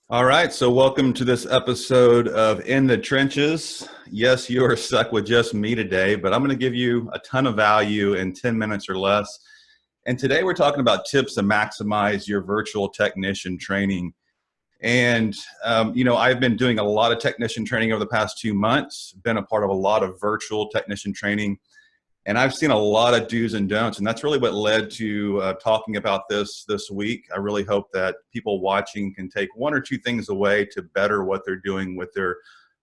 All right, so welcome to this episode of In the Trenches. Yes, you are stuck with just me today, but I'm going to give you a ton of value in 10 minutes or less. And today we're talking about tips to maximize your virtual technician training. And, I've been doing a lot of technician training over the past 2 months, been a part of a lot of virtual technician training. And I've seen a lot of do's and don'ts, and that's really what led to talking about this week. I really hope that people watching can take one or two things away to better what they're doing with their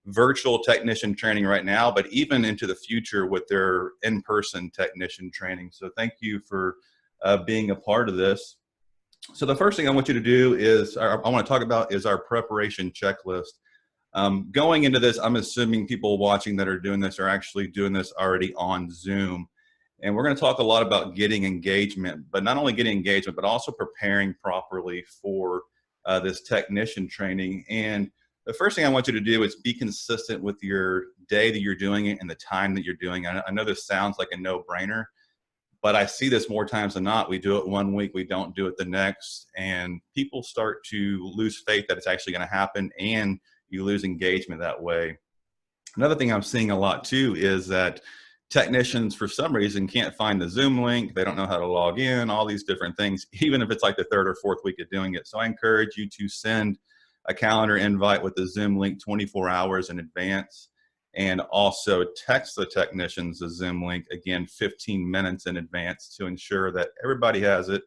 virtual technician training right now, but even into the future with their in-person technician training. So thank you for being a part of this. So the first thing I want you to do is, I want to talk about is our preparation checklist. Going into this, I'm assuming people watching that are doing this are actually doing this already on Zoom. And we're going to talk a lot about getting engagement, but not only getting engagement, but also preparing properly for this technician training. And the first thing I want you to do is be consistent with your day that you're doing it and the time that you're doing it. I know this sounds like a no-brainer, but I see this more times than not. We do it one week, we don't do it the next, and people start to lose faith that it's actually going to happen, and you lose engagement that way. Another thing I'm seeing a lot too is that technicians, for some reason, can't find the Zoom link. They don't know how to log in, all these different things, even if it's like the third or fourth week of doing it. So I encourage you to send a calendar invite with the Zoom link 24 hours in advance, and also text the technicians the Zoom link, again, 15 minutes in advance to ensure that everybody has it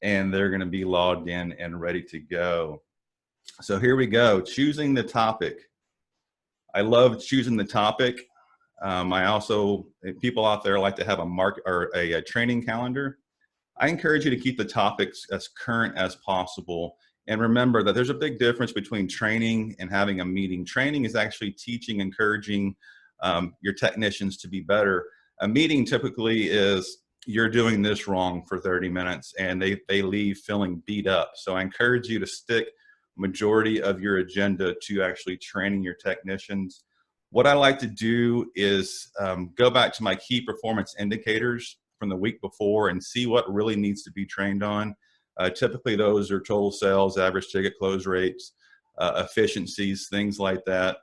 and they're going to be logged in and ready to go. So here we go, choosing the topic. I love choosing the topic. I also, people out there like to have a mark or a training calendar. I encourage you to keep the topics as current as possible. And remember that there's a big difference between training and having a meeting. Training is actually teaching, encouraging your technicians to be better. A meeting typically is you're doing this wrong for 30 minutes and they leave feeling beat up. So I encourage you to stick majority of your agenda to actually training your technicians. What I like to do is go back to my key performance indicators from the week before and see what really needs to be trained on. Typically those are total sales, average ticket close rates, efficiencies, things like that.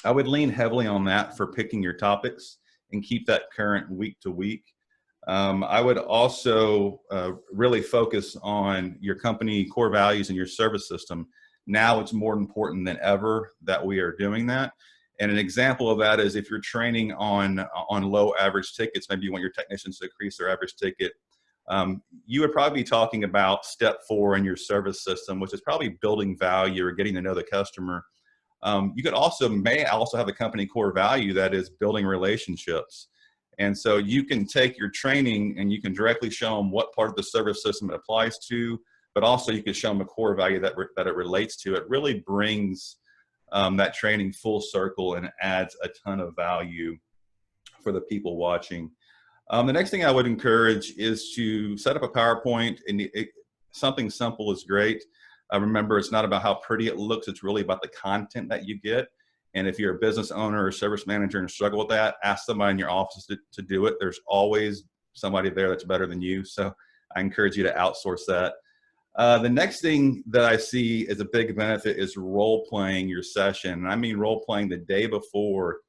I would lean heavily on that for picking your topics and keep that current week to week. I would also really focus on your company core values and your service system. Now it's more important than ever that we are doing that. And an example of that is if you're training on low average tickets, maybe you want your technicians to increase their average ticket. You would probably be talking about step 4 in your service system, which is probably building value or getting to know the customer. You may also have a company core value that is building relationships. And so you can take your training and you can directly show them what part of the service system it applies to, but also you can show them a core value that it relates to. It really brings that training full circle and adds a ton of value for the people watching. The next thing I would encourage is to set up a PowerPoint, and something simple is great. Remember, it's not about how pretty it looks, it's really about the content that you get. And if you're a business owner or service manager and struggle with that, ask somebody in your office to do it. There's always somebody there that's better than you. So I encourage you to outsource that. The next thing that I see as a big benefit is role playing your session. And I mean role playing the day before,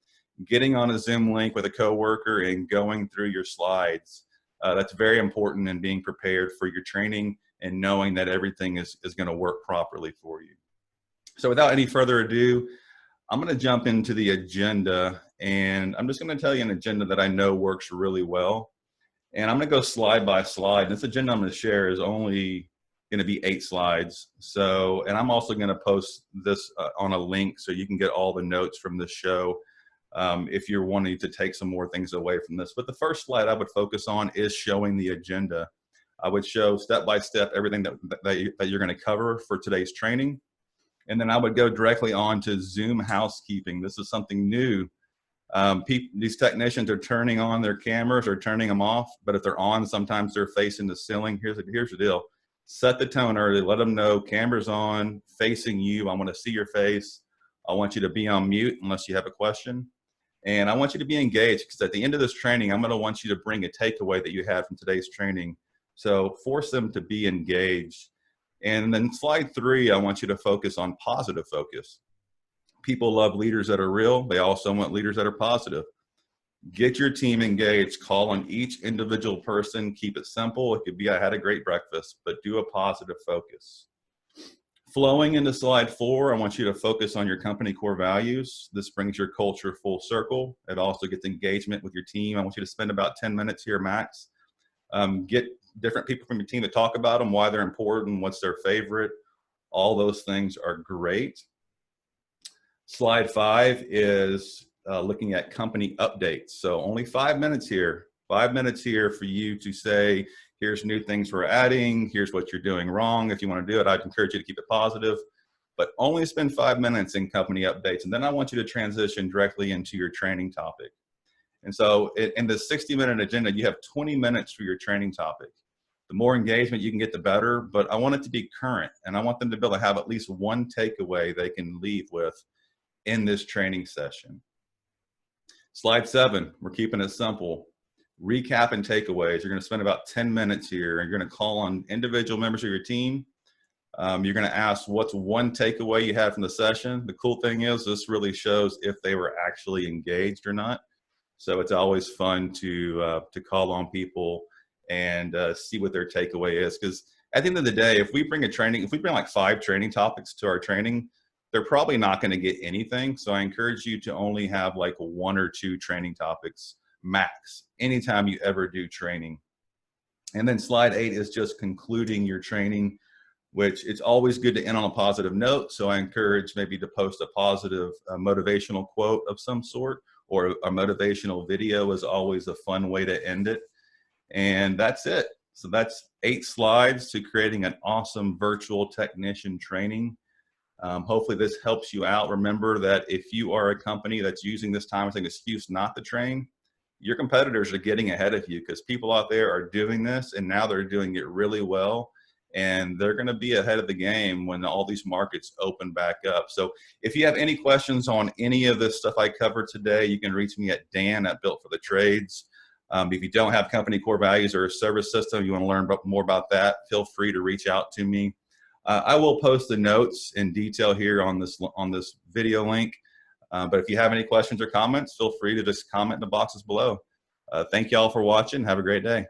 getting on a Zoom link with a coworker and going through your slides. That's very important in being prepared for your training and knowing that everything is going to work properly for you. So without any further ado, I'm going to jump into the agenda, and I'm just going to tell you an agenda that I know works really well. And I'm going to go slide by slide. This agenda I'm going to share is only going to be 8 slides. So, and I'm also going to post this on a link so you can get all the notes from this show if you're wanting to take some more things away from this. But the first slide I would focus on is showing the agenda. I would show step by step everything that you're going to cover for today's training. And then I would go directly on to Zoom housekeeping. This is something new. These technicians are turning on their cameras or turning them off, but if they're on, sometimes they're facing the ceiling. Here's the deal. Set the tone early. Let them know camera's on, facing you. I want to see your face. I want you to be on mute unless you have a question. And I want you to be engaged, because at the end of this training, I'm going to want you to bring a takeaway that you had from today's training. So force them to be engaged. And then slide 3, I want you to focus on positive focus. People love leaders that are real. They also want leaders that are positive. Get your team engaged. Call on each individual person. Keep it simple. It could be, I had a great breakfast, but do a positive focus. Flowing into slide 4, I want you to focus on your company core values. This brings your culture full circle. It also gets engagement with your team. I want you to spend about 10 minutes here max. Get different people from your team to talk about them, why they're important, what's their favorite. All those things are great. Slide 5 is looking at company updates. So only 5 minutes here. 5 minutes here for you to say, here's new things we're adding, here's what you're doing wrong. If you want to do it, I'd encourage you to keep it positive, but only spend 5 minutes in company updates. And then I want you to transition directly into your training topic. And so in the 60-minute agenda, you have 20 minutes for your training topic. The more engagement you can get, the better, but I want it to be current, and I want them to be able to have at least one takeaway they can leave with in this training session. Slide 7, we're keeping it simple. Recap and takeaways. You're going to spend about 10 minutes here, and you're going to call on individual members of your team. You're going to ask, what's one takeaway you had from the session? The cool thing is this really shows if they were actually engaged or not. So it's always fun to call on people and see what their takeaway is. Because at the end of the day, if we bring like 5 training topics to our training, they're probably not going to get anything. So I encourage you to only have like 1 or 2 training topics max anytime you ever do training. And then slide 8 is just concluding your training, which it's always good to end on a positive note. So I encourage maybe to post a positive motivational quote of some sort, or a motivational video is always a fun way to end it. And that's it. So that's 8 slides to creating an awesome virtual technician training. Hopefully this helps you out. Remember that if you are a company that's using this time as an excuse not to train, your competitors are getting ahead of you, because people out there are doing this and now they're doing it really well. And they're going to be ahead of the game when all these markets open back up. So if you have any questions on any of this stuff I covered today, you can reach me at Dan@BuiltForTheTrades. If you don't have company core values or a service system, you want to learn more about that, feel free to reach out to me. I will post the notes in detail here on this video link. But if you have any questions or comments, feel free to just comment in the boxes below. Thank you all for watching. Have a great day.